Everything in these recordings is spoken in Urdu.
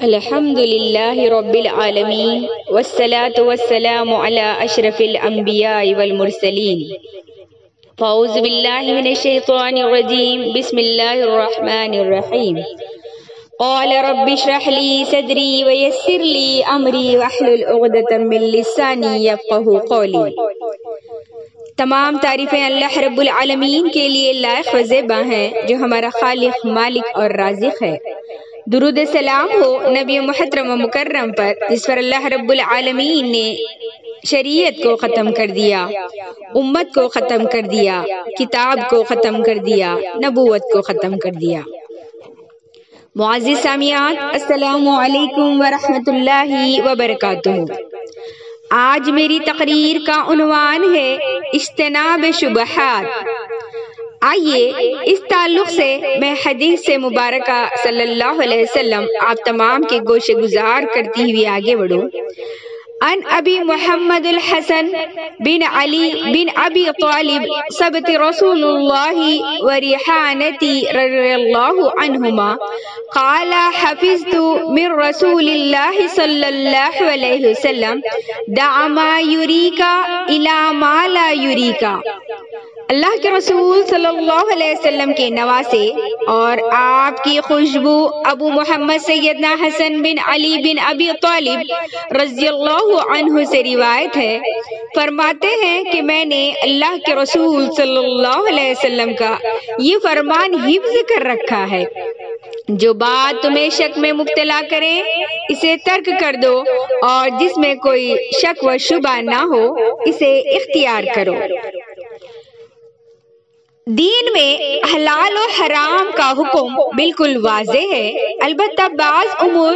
الحمد لله رب العالمين والصلاة والسلام على أشرف الأنبياء والمرسلين. فأعوذ بالله من الشيطان الرجيم. بسم الله الرحمن الرحيم. قال رب اشرح لي صدري ويسر لي أمري واحلل عقدة من لساني يفقهوا قولي. تمام تعریفیں اللہ رب العالمین کے لیے لائق و زیبا ہیں جو ہمارا خالق، مالک اور رازق ہے. درود سلام ہو نبی محترم و مکرم پر جس پر اللہ رب العالمین نے شریعت کو ختم کر دیا، امت کو ختم کر دیا، کتاب کو ختم کر دیا، نبوت کو ختم کر دیا. معزز سامعین، السلام علیکم ورحمۃ اللہ وبرکاتہ. آج میری تقریر کا عنوان ہے اجتناب شبہات. آئیے اس تعلق سے میں حدیث سے مبارکہ صلی اللہ علیہ وسلم آپ تمام کے گوشے گزار کرتی ہوئی آگے بڑھوں. ان ابی محمد الحسن بن علی بن ابی طالب ثبت رسول اللہ و ریحانتی رضی اللہ عنہما قال حفظت من رسول اللہ صلی اللہ علیہ وسلم دع ما یریکا الی ما لا یریکا. اللہ کے رسول صلی اللہ علیہ وسلم کے نواسے اور آپ کی خوشبو ابو محمد سیدنا حسن بن علی بن ابی طالب رضی اللہ عنہ سے روایت ہے. فرماتے ہیں کہ میں نے اللہ کے رسول صلی اللہ علیہ وسلم کا یہ فرمان حفظ کر رکھا ہے: جو بات تمہیں شک میں مبتلا کرے اسے ترک کر دو، اور جس میں کوئی شک و شبہ نہ ہو اسے اختیار کرو. دین میں حلال و حرام کا حکم بالکل واضح ہے، البتہ بعض امور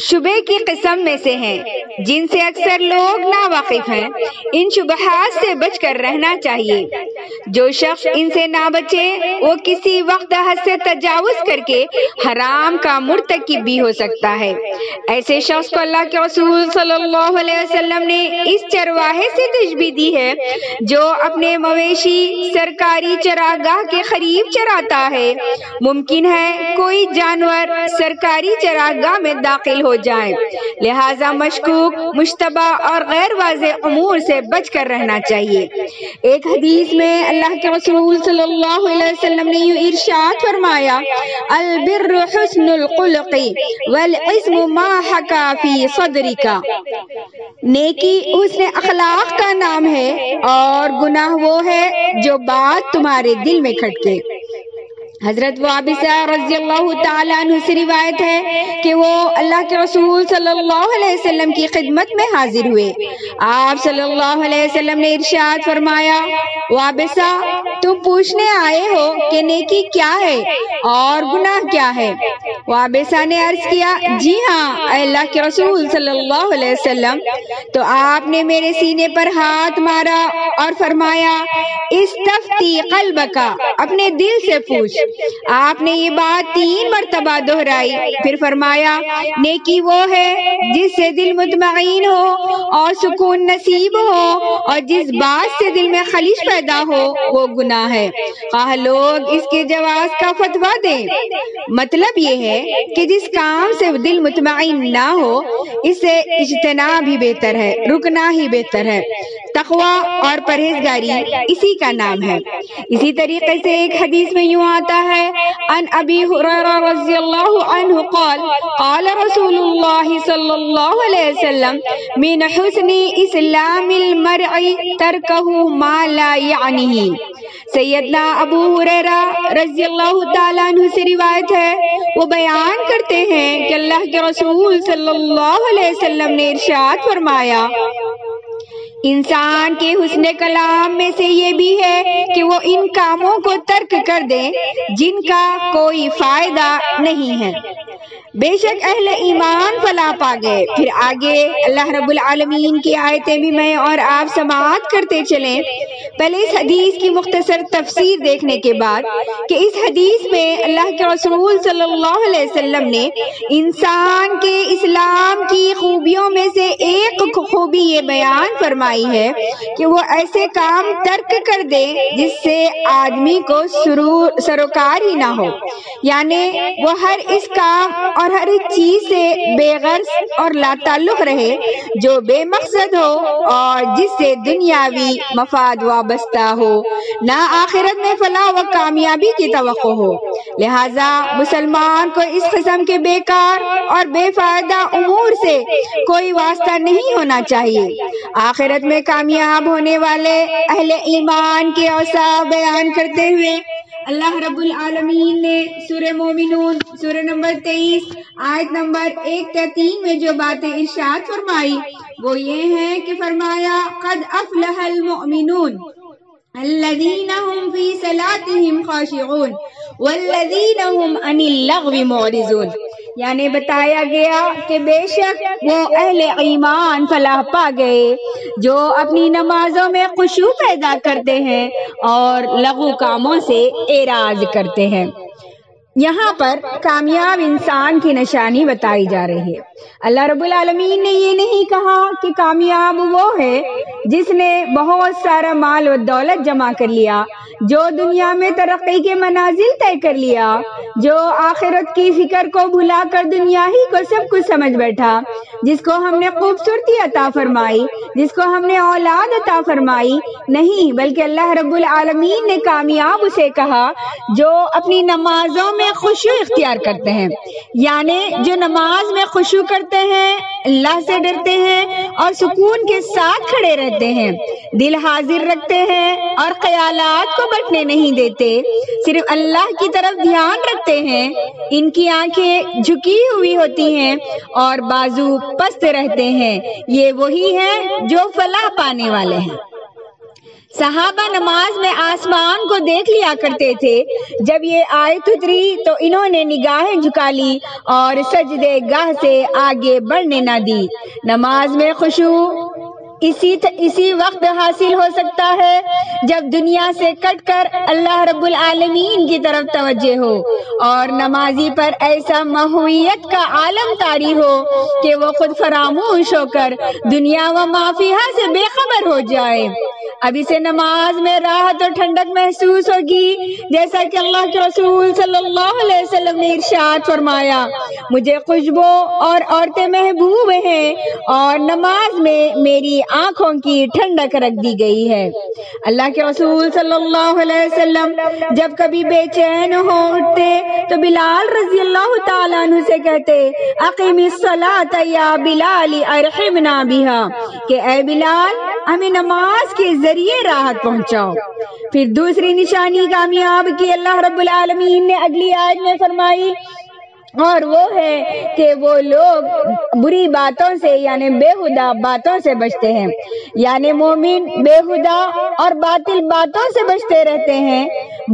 شبہ کی قسم میں سے ہیں جن سے اکثر لوگ ناواقف ہیں. ان شبہات سے بچ کر رہنا چاہیے. جو شخص ان سے نہ بچے وہ کسی وقت حد سے تجاوز کر کے حرام کا مرتکب بھی ہو سکتا ہے. ایسے شخص کو اللہ کے رسول صلی اللہ علیہ وسلم نے اس چرواہے سے تشبیہ دی ہے جو اپنے مویشی سرکاری چراگاہ کے قریب چراتا ہے. ممکن ہے کوئی جانور سرکاری چراگاہ میں داخل ہو جائے، لہذا مشکوک، مشتبہ اور غیر واضح امور سے بچ کر رہنا چاہیے. ایک حدیث میں اللہ کے رسول صلی اللہ علیہ وسلم نے یوں ارشاد فرمایا: البر حسن الخلق والعصم ما حکا فی صدرک. نیکی حسن اخلاق کا نام ہے اور گناہ وہ ہے جو بات تمہارے دل میں کھٹکے. حضرت وابسہ رضی اللہ تعالیٰ عنہ سے روایت ہے کہ وہ اللہ کے رسول صلی اللہ علیہ وسلم کی خدمت میں حاضر ہوئے. آپ صلی اللہ علیہ وسلم نے ارشاد فرمایا: وابسہ، تم پوچھنے آئے ہو کہ نیکی کیا ہے اور گناہ کیا ہے؟ وابسہ نے عرض کیا: جی ہاں اے اللہ کے رسول صلی اللہ علیہ وسلم. تو آپ نے میرے سینے پر ہاتھ مارا اور فرمایا: استفتی قلبک، اپنے دل سے پوچھ. آپ نے یہ بات 3 مرتبہ دہرائی، پھر فرمایا: نیکی وہ ہے جس سے دل مطمئن ہو اور سکون نصیب ہو، اور جس بات سے دل میں خلش پیدا ہو وہ گناہ ہے، خواہ لوگ اس کے جواز کا فتویٰ دیں. مطلب یہ ہے کہ جس کام سے دل مطمئن نہ ہو اس سے اجتناب ہی بہتر ہے، رکنا ہی بہتر ہے. تقویٰ اور پرہیزگاری اسی کا نام ہے. اسی طریقے سے ایک حدیث میں یوں آتا ہے: ان ابی ہریرہ رضی اللہ عنہ قال قال رسول اللہ صلی اللہ علیہ وسلم من حسن اسلام المرء ترکہ ما لا یعنیہ. سیدنا ابو ہریرہ رضی اللہ تعالیٰ عنہ سے روایت ہے، وہ بیان کرتے ہیں کہ اللہ کے رسول صلی اللہ علیہ وسلم نے ارشاد فرمایا: انسان کے حسن کلام میں سے یہ بھی ہے کہ وہ ان کاموں کو ترک کر دے جن کا کوئی فائدہ نہیں ہے. بے شک اہل ایمان فلاح پا گئے. پھر آگے اللہ رب العالمین کی آیتیں بھی میں اور آپ سماعت کرتے چلیں. پہلے اس حدیث کی مختصر تفسیر دیکھنے کے بعد کہ اس حدیث میں اللہ کے رسول صلی اللہ علیہ وسلم نے انسان کے اسلام کی خوبیوں میں سے ایک خوبی یہ بیان فرمائی ہے کہ وہ ایسے کام ترک کر دے جس سے آدمی کو سروکار ہی نہ ہو، یعنی وہ ہر اس کام اور ہر ایک چیز سے بے غرض اور لا تعلق رہے جو بے مقصد ہو اور جس سے دنیاوی مفاد وابستہ ہو، نہ آخرت میں فلاح و کامیابی کی توقع ہو۔ لہذا مسلمان کو اس قسم کے بیکار اور بے فائدہ امور سے کوئی واسطہ نہیں ہونا چاہیے۔ آخرت میں کامیاب ہونے والے اہل ایمان کے اوصاف بیان کرتے ہوئے اللہ رب العالمین نے سورہ مومنون سورہ نمبر 23 آیت نمبر 1-3 میں جو باتیں ارشاد فرمائی وہ یہ ہے کہ فرمایا قد افلح المؤمنون الذین هم فی صلاتهم خاشعون والذین هم عن اللغو معرضون، یعنی بتایا گیا کہ بے شک وہ اہل ایمان فلاح پا گئے جو اپنی نمازوں میں خشوع پیدا کرتے ہیں اور لغو کاموں سے اعراض کرتے ہیں۔ یہاں پر کامیاب انسان کی نشانی بتائی جا رہی ہے۔ اللہ رب العالمین نے یہ نہیں کہا کہ کامیاب وہ ہے جس نے بہت سارا مال و دولت جمع کر لیا، جو دنیا میں ترقی کے منازل طے کر لیا، جو آخرت کی فکر کو بھلا کر دنیا ہی کو سب کچھ سمجھ بیٹھا، جس کو ہم نے خوبصورتی عطا فرمائی، جس کو ہم نے اولاد عطا فرمائی۔ نہیں، بلکہ اللہ رب العالمین نے کامیاب اسے کہا جو اپنی نمازوں میں خشوع اختیار کرتے ہیں، یعنی جو نماز میں خشوع کرتے ہیں، اللہ سے ڈرتے ہیں اور سکون کے ساتھ کھڑے رہتے ہیں، دل حاضر رکھتے ہیں اور خیالات کو بٹنے نہیں دیتے، صرف اللہ کی طرف دھیان رکھتے ہیں، ان کی آنکھیں جھکی ہوئی ہوتی ہیں اور بازو پست رہتے ہیں، یہ وہی ہیں جو فلاح پانے والے ہیں۔ صحابہ نماز میں آسمان کو دیکھ لیا کرتے تھے، جب یہ آیت اتری تو انہوں نے نگاہیں جھکا لی اور سجدے گاہ سے آگے بڑھنے نہ دی۔ نماز میں خشوع اسی وقت حاصل ہو سکتا ہے جب دنیا سے کٹ کر اللہ رب العالمین کی طرف توجہ ہو اور نمازی پر ایسا محویت کا عالم طاری ہو کہ وہ خود فراموش ہو کر دنیا و ما فیہا سے بے خبر ہو جائے۔ اب اسے نماز میں راحت اور ٹھنڈک محسوس ہوگی، جیسا کہ اللہ کے رسول صلی اللہ علیہ وسلم نے ارشاد فرمایا، مجھے خوشبو اور عورتیں محبوب ہیں اور نماز میں میری آنکھوں کی ٹھنڈک رکھ دی گئی ہے۔ اللہ کے رسول صلی اللہ علیہ وسلم جب کبھی بے چین ہو اٹھتے تو بلال رضی اللہ تعالیٰ عنہ سے کہتے، اقیم الصلاۃ یا بلال ارحمنا بہا، کہ اے بلال ہمیں نماز کے ذریعے راحت پہنچاؤ۔ پھر دوسری نشانی کامیاب کی اللہ رب العالمین نے اگلی آیت میں فرمائی، اور وہ ہے کہ وہ لوگ بری باتوں سے یعنی بےہودہ باتوں سے بچتے ہیں، یعنی مومن بےہودہ اور باطل باتوں سے بچتے رہتے ہیں۔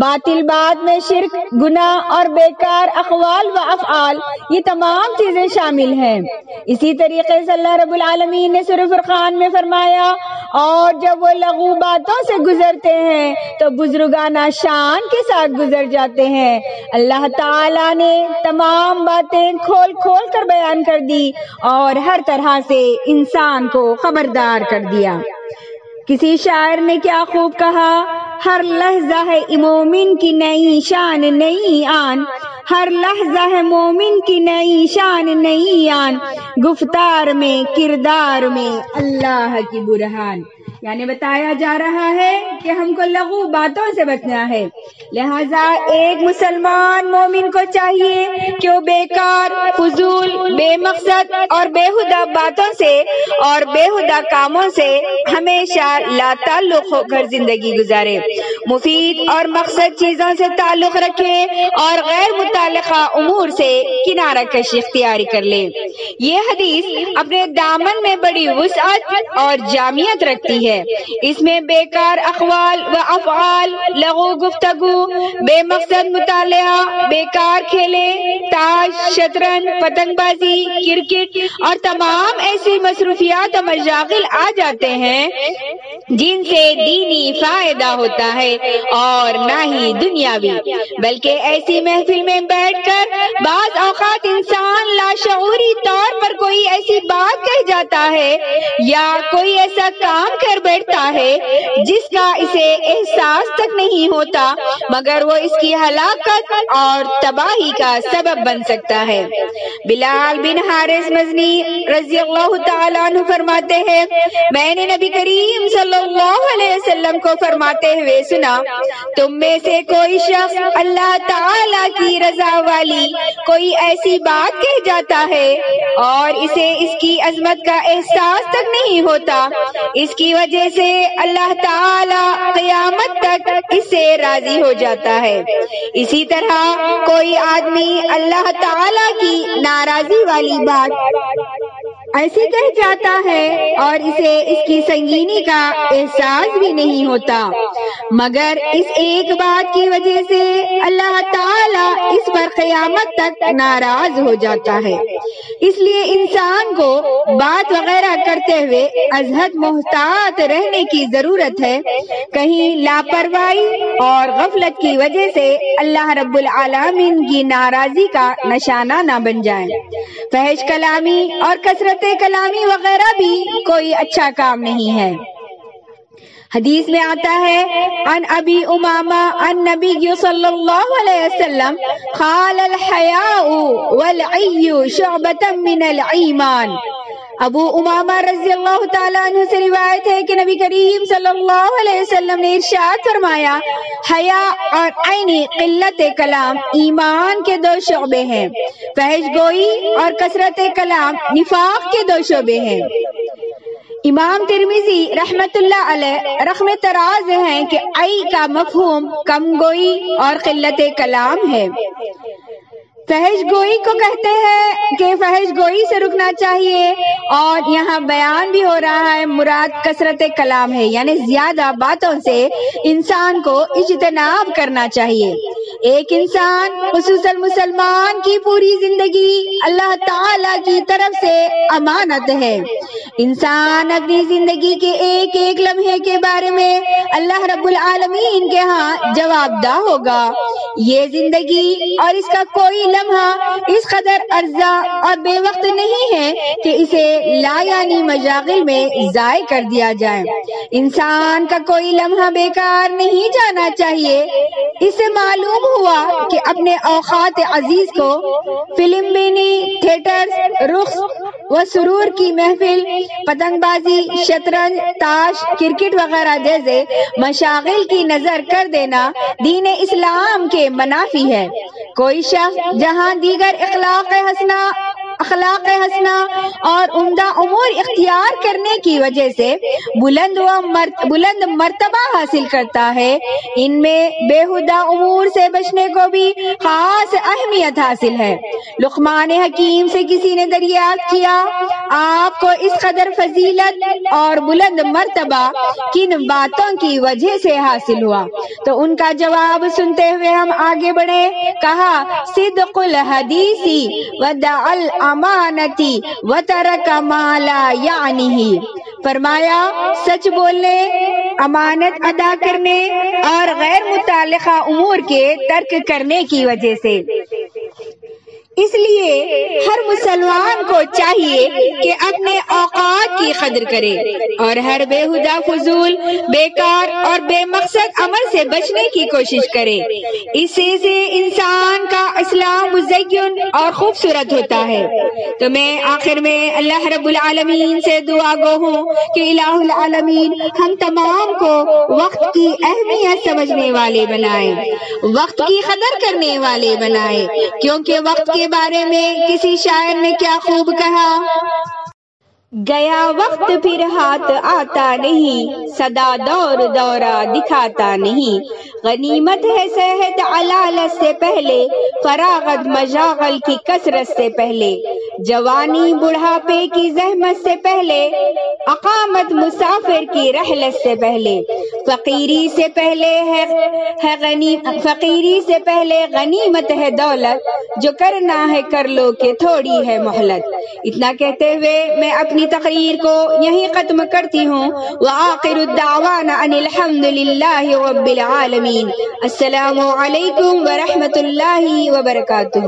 باطل بات میں شرک، گناہ اور بیکار اقوال و افعال، یہ تمام چیزیں شامل ہیں۔ اسی طریقے سے اللہ رب العالمین نے سورہ فرقان میں فرمایا، اور جب وہ لغو باتوں سے گزرتے ہیں تو بزرگانہ شان کے ساتھ گزر جاتے ہیں۔ اللہ تعالیٰ نے تمام باتیں کھول کھول کر بیان کر دی اور ہر طرح سے انسان کو خبردار کر دیا۔ کسی شاعر نے کیا خوب کہا، ہر لحظہ ہے مومن کی نئی شان نئی آن، ہر لحظہ ہے مومن کی نئی شان نئی آن، گفتار میں کردار میں اللہ کی برہان۔ یعنی بتایا جا رہا ہے کہ ہم کو لغو باتوں سے بچنا ہے، لہذا ایک مسلمان مومن کو چاہیے کہ وہ بیکار، فضول، بے مقصد اور بےہودہ باتوں سے اور بےہودہ کاموں سے ہمیشہ لا تعلق ہو کر زندگی گزارے، مفید اور مقصد چیزوں سے تعلق رکھے اور غیر متعلقہ امور سے کنارہ کشی اختیاری کر لے۔ یہ حدیث اپنے دامن میں بڑی وسعت اور جامعیت رکھتی ہے، اس میں بیکار اقوال و افعال، لغو گفتگو، بے مقصد مطالعہ، بیکار کھیلے، تاش، شطرنج، پتنگ بازی، کرکٹ اور تمام ایسی مصروفیات و مشاغل آ جاتے ہیں جن سے دینی فائدہ ہوتا ہے اور نہ ہی دنیاوی، بلکہ ایسی محفل میں بیٹھ کر بعض اوقات انسان لاشعوری طور پر کوئی کوئی ایسی بات کہہ جاتا ہے یا کوئی ایسا کام کر بیٹھتا ہے جس کا اسے احساس تک نہیں ہوتا مگر وہ اس کی ہلاکت اور تباہی کا سبب بن سکتا ہے۔ بلال بن حارث مزنی رضی اللہ تعالیٰ عنہ فرماتے ہیں میں نے نبی کریم صلی اللہ علیہ وسلم کو فرماتے ہوئے سنا تم میں سے کوئی شخص اللہ تعالیٰ کی رضا والی کوئی ایسی بات کہہ جاتا ہے اور اسے اس کی عظمت کا احساس تک نہیں ہوتا، اس کی وجہ سے اللہ تعالیٰ قیامت تک اس سے راضی ہو جاتا ہے۔ اسی طرح کوئی آدمی اللہ تعالیٰ کی ناراضی والی بات ایسے کہہ جاتا ہے اور اسے اس کی سنگینی کا احساس بھی نہیں ہوتا مگر اس ایک بات کی وجہ سے اللہ تعالیٰ اس پر قیامت تک ناراض ہو جاتا ہے۔ اس لیے انسان کو بات وغیرہ کرتے ہوئے ازحد محتاط رہنے کی ضرورت ہے، کہیں لاپرواہی اور غفلت کی وجہ سے اللہ رب العالمین کی ناراضی کا نشانہ نہ بن جائے۔ فحش کلامی اور کثرت کلامی وغیرہ بھی کوئی اچھا کام نہیں ہے۔ حدیث میں آتا ہے عن ابی امامہ عن نبی صلی اللہ علیہ وسلم قال الحیاء والعی شعبۃ من الایمان۔ ابو امامہ رضی اللہ تعالیٰ عنہ سے روایت ہے کہ نبی کریم صلی اللہ علیہ وسلم نے ارشاد فرمایا حیا اور عین قلت کلام ایمان کے دو شعبے ہیں، فحش گوئی اور کثرت کلام نفاق کے دو شعبے ہیں۔ امام ترمذی رحمت اللہ علیہ رقم تراز ہیں کہ عی کا مفہوم کم گوئی اور قلت کلام ہے۔ فحش گوئی کو کہتے ہیں کہ فحش گوئی سے رکنا چاہیے، اور یہاں بیان بھی ہو رہا ہے مراد کثرت کلام ہے، یعنی زیادہ باتوں سے انسان کو اجتناب کرنا چاہیے۔ ایک انسان خصوصاً مسلمان کی پوری زندگی اللہ تعالی کی طرف سے امانت ہے۔ انسان اپنی زندگی کے ایک ایک لمحے کے بارے میں اللہ رب العالمین کے ہاں جواب دہ ہوگا۔ یہ زندگی اور اس کا کوئی لمحہ اس قدر عرضہ اور بے وقت نہیں ہے کہ اسے لا یعنی مشاغل میں ضائع کر دیا جائے۔ انسان کا کوئی لمحہ بیکار نہیں جانا چاہیے۔ اس سے معلوم ہوا کہ اپنے اوقات عزیز کو فلم بینی، تھیٹر، رقص و سرور کی محفل، پتنگ بازی، شطرنج، تاش، کرکٹ وغیرہ جیسے مشاغل کی نظر کر دینا دین اسلام کے منافی ہے۔ کوئی شخص جہاں دیگر اخلاق حسنہ اور عمدہ امور اختیار کرنے کی وجہ سے بلند مرتبہ حاصل کرتا ہے، ان میں بےہودہ امور سے بچنے کو بھی خاص اہمیت حاصل ہے۔ لقمان حکیم سے کسی نے دریافت کیا آپ کو اس قدر فضیلت اور بلند مرتبہ کن باتوں کی وجہ سے حاصل ہوا؟ تو ان کا جواب سنتے ہوئے ہم آگے بڑھے۔ کہا صدق الحدیثی ودع الامانتی وترک ما لا یعنیہ، فرمایا سچ بولنے، امانت ادا کرنے اور غیر متعلقہ امور کے ترک کرنے کی وجہ سے۔ اس لیے ہر مسلمان کو چاہیے کہ اپنے اوقات کی قدر کرے اور ہر بےہودہ، فضول، بیکار اور بے مقصد عمل سے بچنے کی کوشش کرے۔ اس سے انسان کا اسلام مزین اور خوبصورت ہوتا ہے۔ تو میں آخر میں اللہ رب العالمین سے دعا گو ہوں کہ الہ العالمین ہم تمام کو وقت کی اہمیت سمجھنے والے بنائے، وقت کی قدر کرنے والے بنائے، کیونکہ وقت کے بارے میں کسی شاعر نے کیا خوب کہا، گیا وقت پھر ہاتھ آتا نہیں، صدا دور دورہ دکھاتا نہیں، غنیمت ہے صحت علالت سے پہلے، فراغت مشاغل کی کثرت سے پہلے، جوانی بڑھاپے کی زحمت سے پہلے، اقامت مسافر کی رحلت سے پہلے، فقیری سے پہلے غنیمت ہے دولت، جو کرنا ہے کر لو کہ تھوڑی ہے مہلت۔ اتنا کہتے ہوئے میں اپنی تقریر کو یہیں ختم کرتی ہوں۔ وآخر الدعوانا ان الحمد للہ رب العالمین۔ السلام علیکم ورحمۃ اللہ وبرکاتہ۔